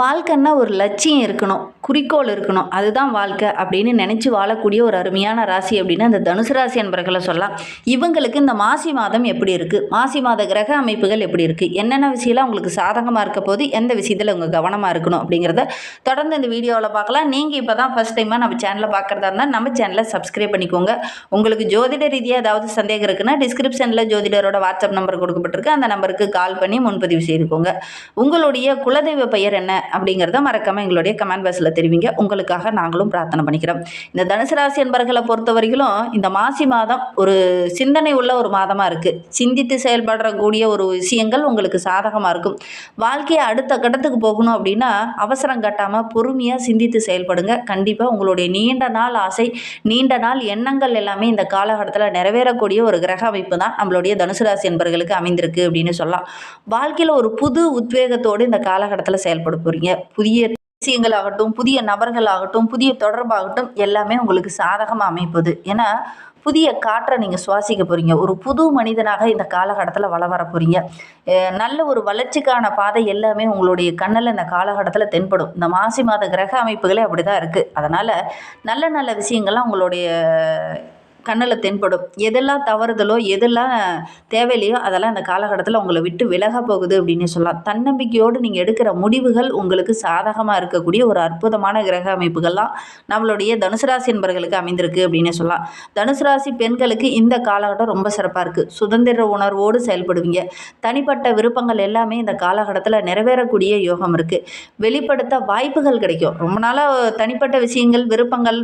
வாழ்க்கைன்னா ஒரு லட்சியம் இருக்கணும், குறிக்கோள் இருக்கணும். அதுதான் வாழ்க்கை அப்படின்னு நினைச்சு வாழக்கூடிய ஒரு அருமையான ராசி அப்படின்னு அந்த தனுசு ராசி அன்பர்களை சொல்லலாம். இவங்களுக்கு இந்த மாசி மாதம் எப்படி இருக்கு? மாசி மாத கிரக அமைப்புகள் எப்படி இருக்கு? என்னென்ன விஷயம்லாம் உங்களுக்கு சாதகமா இருக்க போது, எந்த விஷயத்துல உங்க கவனமா இருக்கணும் அப்படிங்கிறத தொடர்ந்து இந்த வீடியோவில் பார்க்கலாம். நீங்க இப்பதான் ஃபர்ஸ்ட் டைமா நம்ம சேனலை பார்க்கறதா இருந்தால் நம்ம சேனலை சப்ஸ்கிரைப் பண்ணிக்கோங்க. உங்களுக்கு ஜோதிட ரீதியாக ஏதாவது சந்தேகம் இருக்குன்னா டிஸ்கிரிப்ஷன்ல ஜோதிடரோட வாட்ஸ்அப் நம்பர் கொடுக்கப்பட்டிருக்கு. அந்த நம்பருக்கு கால் பண்ணி முன்பதிவு செய்துக்கோங்க. உங்களுடைய குலதெய்வ பெயர் என்ன அப்படிங்கிறத மறக்காம எங்களுடைய கமெண்ட் பாக்ஸில் தெரிவிங்க. உங்களுக்காக நாங்களும் பிரார்த்தனை பண்ணிக்கிறோம். இந்த தனுசு ராசி என்பர்களை பொறுத்தவரையிலும் இந்த மாசி மாதம் ஒரு சிந்தனை உள்ள ஒரு மாதமாக இருக்குது. சிந்தித்து செயல்படக்கூடிய ஒரு விஷயங்கள் உங்களுக்கு சாதகமாக இருக்கும். வாழ்க்கையை அடுத்த கட்டத்துக்கு போகணும் அப்படின்னா அவசரம் கட்டாமல் பொறுமையாக சிந்தித்து செயல்படுங்க. கண்டிப்பாக உங்களுடைய நீண்ட நாள் ஆசை, நீண்ட நாள் எண்ணங்கள் எல்லாமே இந்த காலகட்டத்தில் நிறைவேறக்கூடிய ஒரு கிரக அமைப்பு தான் நம்மளுடைய தனுசு ராசி என்பர்களுக்கு அமைந்திருக்கு அப்படின்னு சொல்லலாம். வாழ்க்கையில் ஒரு புது உத்வேகத்தோடு இந்த காலகட்டத்தில் செயல்பட போறீங்க. புதிய விஷயங்களாகட்டும், புதிய நபர்களாகட்டும், புதிய தொடர்பாகட்டும் எல்லாமே உங்களுக்கு சாதகமாக அமைப்பது. ஏன்னா புதிய காற்றை நீங்கள் சுவாசிக்க போகிறீங்க. ஒரு புது மனிதனாக இந்த காலகட்டத்தில் வர போகிறீங்க. நல்ல ஒரு வளர்ச்சிக்கான பாதை எல்லாமே உங்களுடைய கண்ணில் இந்த காலகட்டத்தில் தென்படும். இந்த மாசி மாத கிரக அமைப்புகளே அப்படி தான் இருக்குது. அதனால் நல்ல நல்ல விஷயங்கள்லாம் உங்களுடைய கண்ணில் தென்படும். எதெல்லாம் தவறுதலோ எதெல்லாம் தேவையில்லையோ அதெல்லாம் இந்த காலகட்டத்தில் உங்களை விட்டு விலக போகுது அப்படின்னு சொல்லலாம். தன்னம்பிக்கையோடு நீங்கள் எடுக்கிற முடிவுகள் உங்களுக்கு சாதகமாக இருக்கக்கூடிய ஒரு அற்புதமான கிரக அமைப்புகள்லாம் நம்மளுடைய தனுசு ராசி என்பர்களுக்கு அமைந்திருக்கு அப்படின்னு சொல்லலாம். தனுசு ராசி பெண்களுக்கு இந்த காலகட்டம் ரொம்ப சிறப்பாக இருக்குது. சுதந்திர உணர்வோடு செயல்படுவீங்க. தனிப்பட்ட விருப்பங்கள் எல்லாமே இந்த காலகட்டத்தில் நிறைவேறக்கூடிய யோகம் இருக்குது. வெளிப்படுத்த வாய்ப்புகள் கிடைக்கும். ரொம்ப நாளாக தனிப்பட்ட விஷயங்கள், விருப்பங்கள்,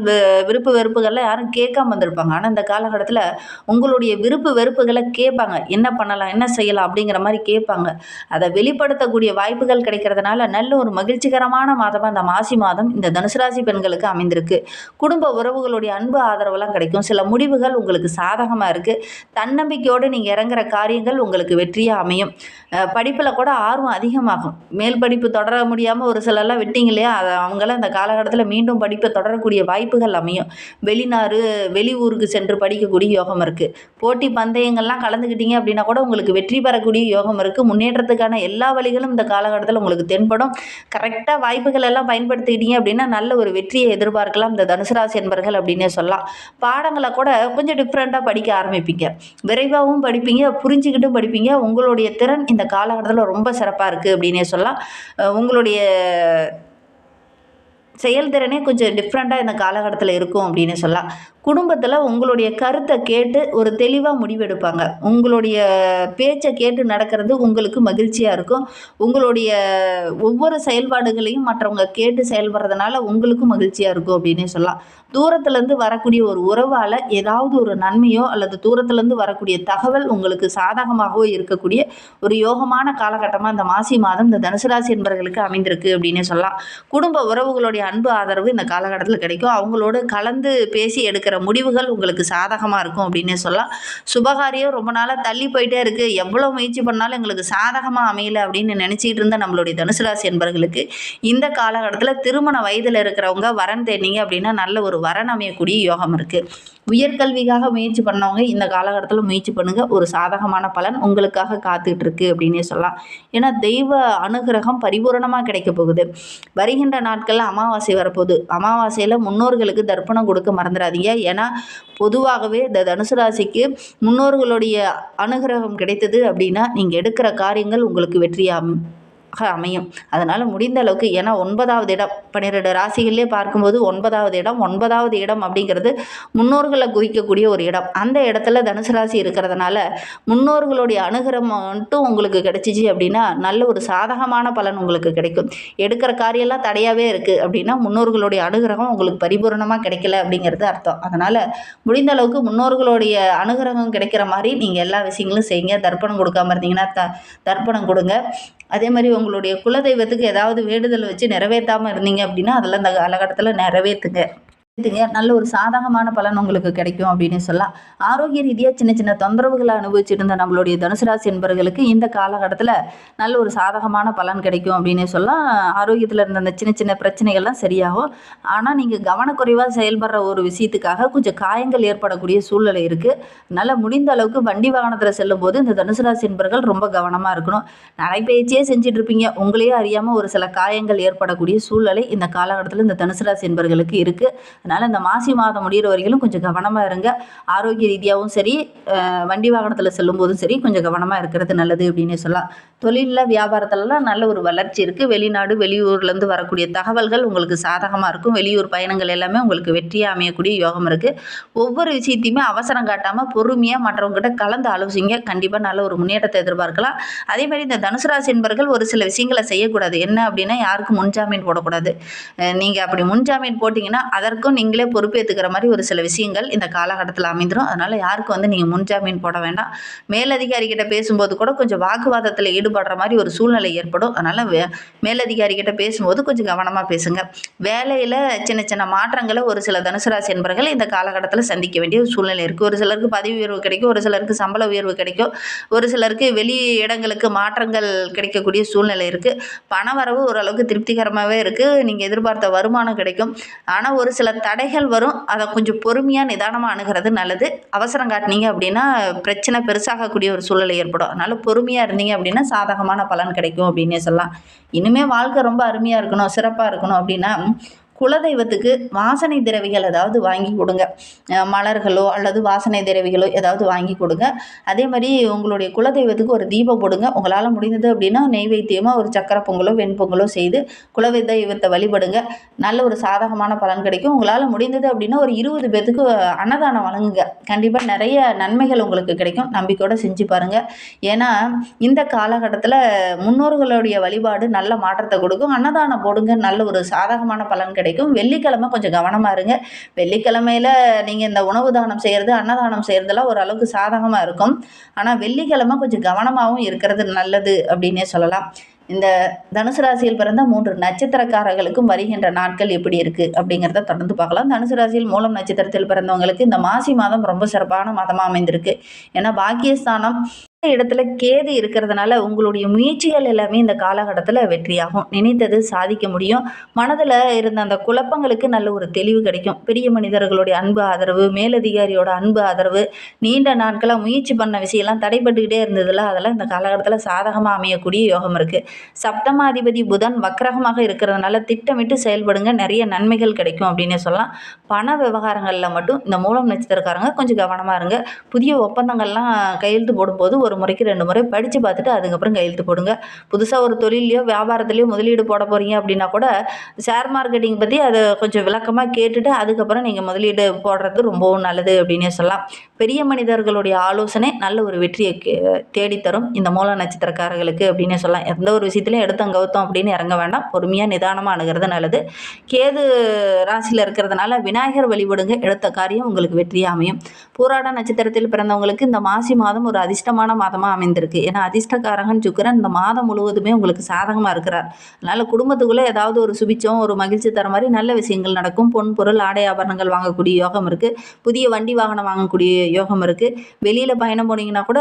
விருப்பு வெறுப்புகள்லாம் யாரும் கேட்காம வந்திருப்பாங்க. ஆனால் இந்த காலகட்டத்தில் உங்களுடைய விருப்பு வெறுப்புகளை கேட்பாங்க. என்ன பண்ணலாம், என்ன செய்யலாம் அப்படிங்கிற மாதிரி கேட்பாங்க. அதை வெளிப்படுத்தக்கூடிய வாய்ப்புகள் கிடைக்கிறதுனால நல்ல ஒரு மகிழ்ச்சிகரமான மாதமாக இந்த மாசி மாதம் இந்த தனுசு ராசி பெண்களுக்கு அமைந்திருக்கு. குடும்ப உறவுகளுடைய அன்பு ஆதரவுலாம் கிடைக்கும். சில முடிவுகள் உங்களுக்கு சாதகமாக இருக்குது. தன்னம்பிக்கையோடு நீங்கள் இறங்குற காரியங்கள் உங்களுக்கு வெற்றியாக அமையும். படிப்பில் கூட ஆர்வம் அதிகமாகும். மேல் படிப்பு தொடர முடியாமல் ஒரு சிலர்லாம் விட்டீங்க இல்லையா, அவங்களாம் இந்த காலகட்டத்தில் மீண்டும் படிப்பை தொடரக்கூடிய வாய்ப்புகள் அமையும். வெளியூருக்கு சென்று படிக்கக்கூடிய யோகம் இருக்குது. போட்டி பந்தயங்கள்லாம் கலந்துக்கிட்டீங்க அப்படின்னா கூட உங்களுக்கு வெற்றி பெறக்கூடிய யோகம் இருக்குது. முன்னேற்றத்துக்கான எல்லா வழிகளும் இந்த காலகட்டத்தில் உங்களுக்கு தென்படும். கரெக்டாக வாய்ப்புகள் எல்லாம் பயன்படுத்திக்கிட்டீங்க அப்படின்னா நல்ல ஒரு வெற்றியை எதிர்பார்க்கலாம் இந்த தனுசு ராசி என்பர்கள் அப்படின்னே சொல்லலாம். பாடங்களை கூட கொஞ்சம் டிஃப்ரெண்ட்டாக படிக்க ஆரம்பிப்பீங்க. விரைவாகவும் படிப்பீங்க, புரிஞ்சுக்கிட்டும் படிப்பீங்க. உங்களுடைய திறன் இந்த காலகட்டத்தில் ரொம்ப சிறப்பாக இருக்குது அப்படின்னே சொல்லலாம். உங்களுடைய செயல்திறனே கொஞ்சம் டிஃப்ரெண்ட்டாக இந்த காலகட்டத்தில் இருக்கும் அப்படின்னு சொல்லலாம். குடும்பத்தில் உங்களுடைய கருத்தை கேட்டு ஒரு தெளிவாக முடிவெடுப்பாங்க. உங்களுடைய பேச்சை கேட்டு நடக்கிறது உங்களுக்கு மகிழ்ச்சியாக இருக்கும். உங்களுடைய ஒவ்வொரு செயல்பாடுகளையும் மற்றவங்க கேட்டு செயல்படுறதுனால உங்களுக்கும் மகிழ்ச்சியாக இருக்கும் அப்படின்னே சொல்லலாம். தூரத்துலேருந்து வரக்கூடிய ஒரு உறவால் ஏதாவது ஒரு நன்மையோ அல்லது தூரத்துலேருந்து வரக்கூடிய தகவல் உங்களுக்கு சாதகமாகவோ இருக்கக்கூடிய ஒரு யோகமான காலகட்டமாக இந்த மாசி மாதம் இந்த தனுசு ராசி என்பவர்களுக்கு அமைந்திருக்கு அப்படின்னே சொல்லலாம். குடும்ப உறவுகளுடைய அன்பு ஆதரவு இந்த காலகட்டத்தில் கிடைக்கும். அவங்களோடு கலந்து பேசி எடுக்கிற முடிவுகள் உங்களுக்கு சாதகமாக இருக்கும் அப்படின்னே சொல்லலாம். சுபகாரியம் ரொம்ப நாளாக தள்ளி போயிட்டே இருக்குது, எவ்வளோ முயற்சி பண்ணாலும் எங்களுக்கு சாதகமாக அமையல அப்படின்னு நினச்சிட்டு இருந்த நம்மளுடைய தனுசு ராசி என்பவர்களுக்கு இந்த காலகட்டத்தில் திருமண வயதில் இருக்கிறவங்க வரன் தேடிங்க அப்படின்னா நல்ல ஒரு வரன் அமையக்கூடிய யோகம் இருக்குது. உயர்கல்விக்காக முயற்சி பண்ணவங்க இந்த காலகட்டத்தில் முயற்சி பண்ணுங்க. ஒரு சாதகமான பலன் உங்களுக்காக காத்துக்கிட்டு இருக்கு அப்படின்னே சொல்லலாம். ஏன்னா தெய்வ அனுகிரகம் பரிபூரணமாக கிடைக்க போகுது. வருகின்ற நாட்களில் அமாவாசை வரப்போகுது. அமாவாசையில் முன்னோர்களுக்கு தர்ப்பணம் கொடுக்க மறந்துடாதீங்க. ஏன்னா பொதுவாகவே இந்த தனுசு ராசிக்கு முன்னோர்களுடைய அனுகிரகம் கிடைத்தது அப்படின்னா நீங்கள் எடுக்கிற காரியங்கள் உங்களுக்கு வெற்றியாகும் அமையும். அதனால் முடிந்த அளவுக்கு, ஏன்னா 9வது இடம் 12 ராசிகளிலே பார்க்கும்போது 9வது இடம் அப்படிங்கிறது முன்னோர்களை குறிக்கக்கூடிய ஒரு இடம். அந்த இடத்துல தனுசு ராசி இருக்கிறதுனால முன்னோர்களுடைய அனுகிரகம் மட்டும் உங்களுக்கு கிடைச்சிச்சு அப்படின்னா நல்ல ஒரு சாதகமான பலன் உங்களுக்கு கிடைக்கும். எடுக்கிற காரியெல்லாம் தடையாகவே இருக்குது அப்படின்னா முன்னோர்களுடைய அனுகிரகம் உங்களுக்கு பரிபூர்ணமாக கிடைக்கல அப்படிங்கிறது அர்த்தம். அதனால் முடிந்த அளவுக்கு முன்னோர்களுடைய அனுகிரகம் கிடைக்கிற மாதிரி நீங்கள் எல்லா விஷயங்களும் செய்யுங்க. தர்ப்பணம் கொடுக்காமல் இருந்தீங்கன்னா தர்ப்பணம் கொடுங்க. அதே மாதிரி உங்களுடைய குலதெய்வத்துக்கு ஏதாவது வேண்டுதல் வச்சு நிறைவேற்றாமல் இருந்தீங்க அப்படின்னா அதெல்லாம் இந்த காலகட்டத்தில் நிறைவேற்றுங்க. இதுங்க நல்ல ஒரு சாதகமான பலன் உங்களுக்கு கிடைக்கும் அப்படின்னு சொல்லலாம். ஆரோக்கிய ரீதியா சின்ன சின்ன தொந்தரவுகளை அனுபவிச்சுட்டு இருந்த நம்மளுடைய தனுசு ராசி என்பவர்களுக்கு இந்த காலகட்டத்துல நல்ல ஒரு சாதகமான பலன் கிடைக்கும் அப்படின்னே சொல்லலாம். ஆரோக்கியத்துல இருந்த அந்த சின்ன சின்ன பிரச்சனைகள்லாம் சரியாகும். ஆனா நீங்க கவனக்குறைவா செயல்படுற ஒரு விஷயத்துக்காக கொஞ்சம் காயங்கள் ஏற்படக்கூடிய சூழ்நிலை இருக்கு. அதனால முடிந்த அளவுக்கு வண்டி வாகனத்துல செல்லும் போது இந்த தனுசு ராசி என்பவர்கள் ரொம்ப கவனமா இருக்கணும். நடைபயிற்சியே செஞ்சுட்டு இருப்பீங்க, உங்களையே அறியாம ஒரு சில காயங்கள் ஏற்படக்கூடிய சூழ்நிலை இந்த காலகட்டத்தில் இந்த தனுசு ராசி என்பவர்களுக்கு இருக்கு. அதனால் இந்த மாசி மாதம் முடிகிற வரைக்கும் கொஞ்சம் கவனமாக இருங்க. ஆரோக்கிய ரீதியாகவும் சரி, வண்டி வாகனத்தில் செல்லும்போதும் சரி கொஞ்சம் கவனமாக இருக்கிறது நல்லது அப்படின்னு சொல்லலாம். தொழிலில் வியாபாரத்துலலாம் நல்ல ஒரு வளர்ச்சி இருக்குது. வெளிநாடு வெளியூர்லேருந்து வரக்கூடிய தகவல்கள் உங்களுக்கு சாதகமாக இருக்கும். வெளியூர் பயணங்கள் எல்லாமே உங்களுக்கு வெற்றியாக அமையக்கூடிய யோகம் இருக்குது. ஒவ்வொரு விஷயத்தையுமே அவசரம் காட்டாமல் பொறுமையாக மற்றவங்ககிட்ட கலந்து ஆலோசிங்க. கண்டிப்பாக நல்ல ஒரு முன்னேற்றத்தை எதிர்பார்க்கலாம். அதே மாதிரி இந்த தனுசு ராசி என்பவர்கள் ஒரு சில விஷயங்களை செய்யக்கூடாது. என்ன அப்படின்னா, யாருக்கும் முன்ஜாமீன் போடக்கூடாது. நீங்கள் அப்படி முன்ஜாமீன் போட்டிங்கன்னா அதற்கும் நீங்களே பொறுப்பேற்றுக்கிற மாதிரி ஒரு சில விஷயங்கள் இந்த காலகட்டத்தில் அமைந்துடும். அதனால் யாருக்கும் நீங்கள் முன்ஜாமீன் போட வேண்டாம். மேலதிகாரிகிட்ட பேசும்போது கூட கொஞ்சம் வாக்குவாதத்தில் ஈடுபடுற மாதிரி ஒரு சூழ்நிலை ஏற்படும். அதனால் மேலதிகாரிகிட்ட பேசும்போது கொஞ்சம் கவனமாக பேசுங்க. வேலையில் சின்ன சின்ன மாற்றங்களை ஒரு சில தனுசு ராசி என்பவர்கள் இந்த காலகட்டத்தில் சந்திக்க வேண்டிய ஒரு சூழ்நிலை இருக்குது. ஒரு சிலருக்கு பதவி உயர்வு கிடைக்கும், ஒரு சிலருக்கு சம்பள உயர்வு கிடைக்கும், ஒரு சிலருக்கு வெளி இடங்களுக்கு மாற்றங்கள் கிடைக்கக்கூடிய சூழ்நிலை இருக்குது. பண வரவு ஓரளவுக்கு திருப்திகரமாகவே இருக்குது. நீங்கள் எதிர்பார்த்த வருமானம் கிடைக்கும். ஆனால் ஒரு சில தடைகள் வரும். அதை கொஞ்சம் பொறுமையாக நிதானமாக அணுகிறது நல்லது. அவசரம் காட்டினீங்க அப்படின்னா பிரச்சனை பெருசாகக்கூடிய ஒரு சூழ்நிலை ஏற்படும். அதனால் பொறுமையாக இருந்தீங்க அப்படின்னா சாதகமான பலன் கிடைக்கும் அப்படின்னே சொல்லலாம். இனிமேல் வாழ்க்கை ரொம்ப அருமையாக இருக்கணும், சிறப்பாக இருக்கணும் அப்படின்னா குலதெய்வத்துக்கு வாசனை திரவிகள் ஏதாவது வாங்கி கொடுங்க. மலர்களோ அல்லது வாசனை திரவிகளோ ஏதாவது வாங்கி கொடுங்க. அதே மாதிரி உங்களுடைய குலதெய்வத்துக்கு ஒரு தீபம் போடுங்க. உங்களால் முடிந்தது அப்படின்னா நெய்வேத்தியமாக ஒரு சக்கரை பொங்கலோ வெண்பொங்கலோ செய்து குலதெய்வத்தை வழிபடுங்க. நல்ல ஒரு சாதகமான பலன் கிடைக்கும். உங்களால் முடிந்தது அப்படின்னா ஒரு 20 பேர்த்துக்கு அன்னதானம் வழங்குங்க. கண்டிப்பாக நிறைய நன்மைகள் உங்களுக்கு கிடைக்கும். நம்பிக்கையோடு செஞ்சு பாருங்கள். ஏன்னா இந்த காலகட்டத்தில் முன்னோர்களுடைய வழிபாடு நல்ல மாற்றத்தை கொடுக்கும். அன்னதானம் போடுங்க, நல்ல ஒரு சாதகமான பலன் கிடைக்கும். வெள்ளிக்கிழமை கொஞ்சம் கவனமாக இருங்க. வெள்ளிக்கிழமையில் நீங்கள் இந்த உணவு தானம் செய்கிறது, அன்னதானம் செய்கிறதுலாம் ஓரளவுக்கு சாதகமாக இருக்கும். ஆனால் வெள்ளிக்கிழமை கொஞ்சம் கவனமாகவும் இருக்கிறது நல்லது அப்படின்னே சொல்லலாம். இந்த தனுசு ராசியில் பிறந்த 3 நட்சத்திரக்காரர்களுக்கும் வருகின்ற நாட்கள் எப்படி இருக்குது அப்படிங்கிறத தொடர்ந்து பார்க்கலாம். தனுசு ராசியில் மூலம் நட்சத்திரத்தில் பிறந்தவங்களுக்கு இந்த மாசி மாதம் ரொம்ப சிறப்பான மாதமாக அமைந்திருக்கு. ஏன்னா பாக்கியஸ்தானம் இடத்துல கேது இருக்கிறதுனால உங்களுடைய முயற்சிகள் எல்லாமே இந்த காலகட்டத்தில் வெற்றியாகும். நினைத்தது சாதிக்க முடியும். மனதில் இருந்த அந்த குழப்பங்களுக்கு நல்ல ஒரு தெளிவு கிடைக்கும். பெரிய மனிதர்களுடைய அன்பு ஆதரவு, மேலதிகாரியோட அன்பு ஆதரவு, நீண்ட நாட்களாக முயற்சி பண்ண விஷயம்லாம் தடைபட்டுக்கிட்டே இருந்ததில்ல, அதெல்லாம் இந்த காலகட்டத்தில் சாதகமாக அமையக்கூடிய யோகம் இருக்குது. சப்தமாதிபதி புதன் வக்ரகமாக இருக்கிறதுனால திட்டமிட்டு செயல்படுங்க, நிறைய நன்மைகள் கிடைக்கும் அப்படின்னு சொல்லலாம். பண விவகாரங்களில் மட்டும் இந்த மூலம் நட்சத்திரக்காரங்க கொஞ்சம் கவனமாக இருங்க. புதிய ஒப்பந்தங்கள்லாம் கையெழுத்து போடும்போது ஒரு முறைக்கு 2 முறை படித்து பார்த்துட்டு அதுக்கப்புறம் கையெழுத்து போடுங்க. புதுசாக ஒரு தொழிலையோ வியாபாரத்துலையோ முதலீடு போட போகிறீங்க அப்படின்னா கூட ஷேர் மார்க்கெட்டிங் பற்றி அதை கொஞ்சம் விளக்கமாக கேட்டுட்டு அதுக்கப்புறம் நீங்கள் முதலீடு போடுறது ரொம்பவும் நல்லது அப்படின்னே சொல்லலாம். பெரிய மனிதர்களுடைய ஆலோசனை நல்ல ஒரு வெற்றியை தேடித்தரும் இந்த மூல நட்சத்திரக்காரர்களுக்கு அப்படின்னே சொல்லலாம். எந்த ஒரு விஷயத்துலையும் எடுத்தோம் கவுத்தோம் அப்படின்னு இறங்க வேண்டாம். பொறுமையாக நிதானமாக அணுகிறது நல்லது. கேது ராசியில் இருக்கிறதுனால விநாயகர் வழிபடுங்க, எடுத்த காரியம் உங்களுக்கு வெற்றியாக அமையும். பூராட நட்சத்திரத்தில் பிறந்தவங்களுக்கு இந்த மாசி மாதம் ஒரு அதிர்ஷ்டமான மாதமாக அமைந்திருக்கு. ஏன்னா அதிர்ஷ்டக்காரகன் சுக்கிரன் இந்த மாதம் முழுவதுமே உங்களுக்கு சாதகமாக இருக்கிறார். அதனால் குடும்பத்துக்குள்ளே ஏதாவது ஒரு சுபிச்சம், ஒரு மகிழ்ச்சி தர மாதிரி நல்ல விஷயங்கள் நடக்கும். பொன் பொருள் ஆடை ஆபரணங்கள் வாங்கக்கூடிய யோகம் இருக்குது. புதிய வண்டி வாகனம் வாங்கக்கூடிய யோகம் இருக்குது. வெளியில் பயணம் போனீங்கன்னா கூட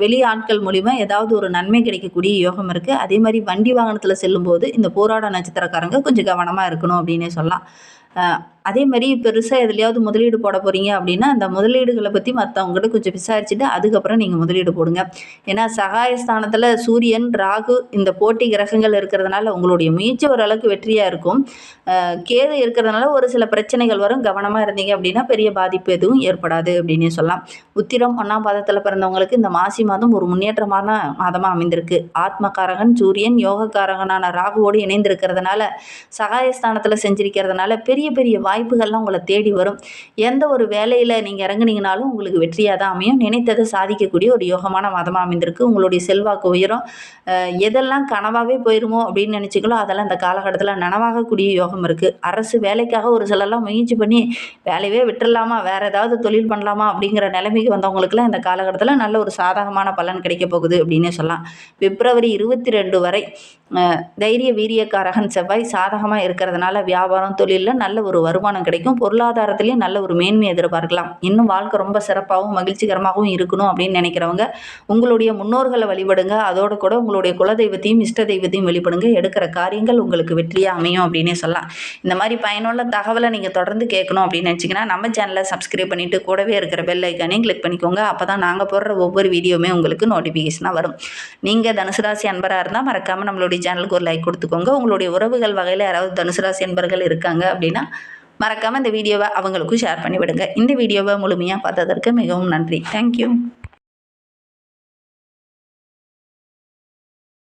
வெளி ஆட்கள் மூலிமா ஏதாவது ஒரு நன்மை கிடைக்கக்கூடிய யோகம் இருக்குது. அதே மாதிரி வண்டி வாகனத்தில் செல்லும்போது இந்த போராட நட்சத்திரக்காரங்க கொஞ்சம் கவனமாக இருக்கணும் அப்படின்னே சொல்லலாம். அதே மாதிரி பெருசாக எதுலையாவது முதலீடு போட போகிறீங்க அப்படின்னா அந்த முதலீடுகளை பற்றி மற்றவங்ககிட்ட கொஞ்சம் விசாரிச்சுட்டு அதுக்கப்புறம் நீங்கள் முதலீடு போடுங்க. ஏன்னா சகாயஸ்தானத்தில் சூரியன், ராகு இந்த போட்டி கிரகங்கள் இருக்கிறதுனால உங்களுடைய முயற்சி ஓரளவுக்கு வெற்றியாக இருக்கும். கேது இருக்கிறதுனால ஒரு சில பிரச்சனைகள் வரும். கவனமாக இருந்தீங்க அப்படின்னா பெரிய பாதிப்பு எதுவும் ஏற்படாது அப்படின்னே சொல்லலாம். உத்திரம் 1ஆம் பாதத்தில் பிறந்தவங்களுக்கு இந்த மாசி மாதம் ஒரு முன்னேற்றமான மாதமாக அமைந்திருக்கு. ஆத்மகாரகன் சூரியன் யோகக்காரகனான ராகுவோடு இணைந்திருக்கிறதுனால சகாயஸ்தானத்தில் செஞ்சிருக்கிறதுனால பெரிய பெரிய வாய்ப்புகள்லாம் உங்களை தேடி வரும். எந்த ஒரு வேலையில் நீங்கள் இறங்குனீங்கனாலும் உங்களுக்கு வெற்றியாக தான் அமையும். நினைத்ததை சாதிக்கக்கூடிய ஒரு யோகமான மாதமாக அமைந்திருக்கு. உங்களுடைய செல்வாக்கு உயரும். எதெல்லாம் கனவாகவே போயிருமோ அப்படின்னு நினச்சிங்களோ அதெல்லாம் இந்த காலகட்டத்தில் நனவாகக்கூடிய யோகம் இருக்குது. அரசு வேலைக்காக ஒரு சிலர்லாம் முயற்சி பண்ணி வேலையே விட்டுடலாமா, வேறு ஏதாவது தொழில் பண்ணலாமா அப்படிங்கிற நிலைமைக்கு வந்தவங்களுக்குலாம் இந்த காலகட்டத்தில் நல்ல ஒரு சாதகமான பலன் கிடைக்க போகுது அப்படின்னே சொல்லலாம். பிப்ரவரி 22 வரை தைரிய வீரியக்காரகன் செவ்வாய் சாதகமாக இருக்கிறதுனால வியாபாரம் தொழிலில் நல்ல ஒரு வருமானம் கிடைக்கும். பொருளாதாரத்துலேயும் நல்ல ஒரு மேன்மை எதிர்பார்க்கலாம். இன்னும் வாழ்க்கை ரொம்ப சிறப்பாகவும் மகிழ்ச்சிகரமாகவும் இருக்கணும் அப்படின்னு நினைக்கிறவங்க உங்களுடைய முன்னோர்களை வழிபடுங்க. அதோடு கூட உங்களுடைய குலதெய்வத்தையும் இஷ்ட தெய்வத்தையும் வழிபடுங்க. எடுக்கிற காரியங்கள் உங்களுக்கு வெற்றியாக அமையும் அப்படின்னே சொல்லலாம். இந்த மாதிரி பயனுள்ள தகவலை நீங்கள் தொடர்ந்து கேட்கணும் அப்படின்னு நினச்சிங்கன்னா நம்ம சேனலை சப்ஸ்கிரைப் பண்ணிவிட்டு கூடவே இருக்கிற பெல் ஐக்கானையும் கிளிக் பண்ணிக்கோங்க. அப்போ தான் நாங்கள் போடுற ஒவ்வொரு வீடியோவுமே உங்களுக்கு நோட்டிஃபிகேஷனாக வரும். நீங்கள் தனுசு ராசி அன்பராக இருந்தால் மறக்காமல் நம்மளுடைய சேனலுக்கு ஒரு லைக் கொடுத்துக்கோங்க. உங்களுடைய உறவுகள் வகையில் யாராவது தனுசு ராசி அன்பர்கள் இருக்காங்க அப்படின்னா மறக்காமல் இந்த வீடியோவை அவங்களுக்கும் ஷேர் பண்ணிவிடுங்க. இந்த வீடியோவை முழுமையாக பார்த்ததற்கு மிகவும் நன்றி. தேங்க்யூ.